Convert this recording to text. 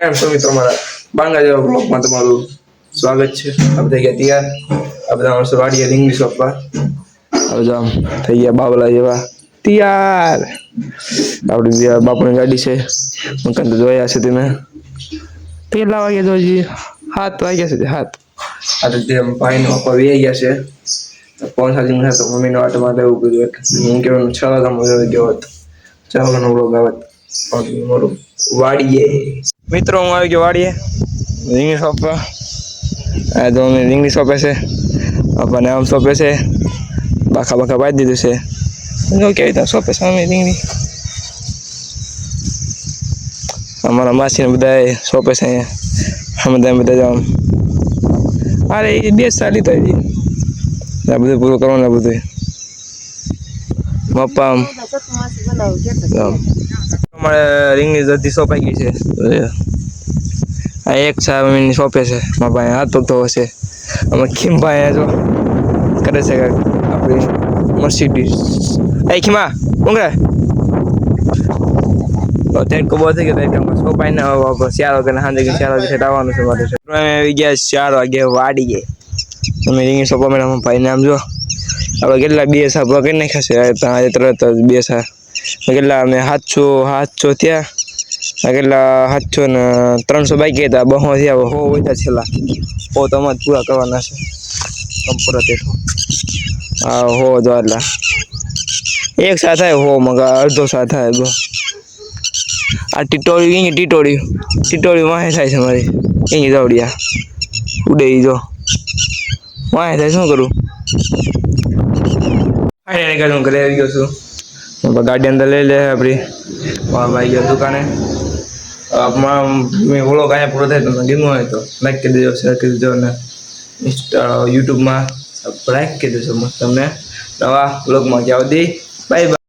કેમ છો મિત્રો મારા બાંગા જેવા બ્લોગમાં તમારું સ્વાગત છે. આપણે થઈ ગયા તૈયાર. આ બધા માણસો વાડીએ રીંગણી સોંપવા. હવે જો આમ થઈ ગયા બાવલા જેવા તૈયાર. આપણી બાપુની ગાડી છે. મકાન તો જોયા હશે તમે. કેટલા વાગે તો હજી 7 વાગ્યા છે. 7 આ રીતે ભાઈનો પપ્પા વી ગયા છે. ફોન ચાર્જિંગ હતો મમ્મીનો આટો માટે એવું કીધું હું કેવાનું 6 વાગ્યામાં ગયો હતો. 4 વાગ્યાનો બ્લોગ આવે વાડીએ. મિત્રો હું આવી ગયો વાડીએ રીંગણી સોંપવા. આ તો અમે રીંગણી સોંપે છે. પપ્પાને આમ સોંપે છે. બાખા પાડી દીધું છે. જો કેવી રીતે સોંપે છે અમે રીંગણી. અમારા માસીને બધા સોંપે છે અહીંયા. અમે બધા આમ અરે એ 2 સાલી તો આ બધું પૂરું કરવાનું બધું. પપ્પા અમારે રીંગણી જલ્દી સોંપાઈ ગઈ છે. આ એક સામીની સોંપે છે મારા ભાઈ હાથ પગ ધોવે છે. અમે ખીમભાઈ જો કરે છે આપણી મર્સિડીઝ. એ ખીમા ઊંઘે તો તે કબો થઈ ગયો સોંપાઈ ને 4 વાગે સાંજે 4 વાગે આવવાનું છે મારે. અમે આવી ગયા 4 વાગે વાડીએ. અમે રીંગણી સોંપવા મેળા ભાઈને આમ જો આપણે કેટલા 2 સાપ કરી નાખ્યા છે તરત જ 2 સાપ કેટલા અમે 700 થયા. કેટલા 700 ને 300 બાકી હતા. 200 થયા. 100 વધ્યા છેલ્લા 100 તો અમારે પૂરા કરવાના છે કમ્પોરા તેઠો. હા 100 જો એટલા એક સાથ થાય 100 મગા અડધો સાથ થાય. આ ટીટોળી વાહે થાય છે મારી એની દવડિયા ઉડે જો વાહે થાય. શું કરું હું ઘરે આવી ગયો છું. ગાડી અંદર લઈ લે આપણી ભાઈ ગયો દુકાને. મેં ઓળો કાંઈ પૂરો થાય તો ગેમો હોય તો લાઈક કરી દેજો, શેર કરી દેજો અને યુટ્યુબમાં સબસ્ક્રાઈબ કરી દેજો. તમને નવા બ્લોગમાં જાવ દે. Bye bye.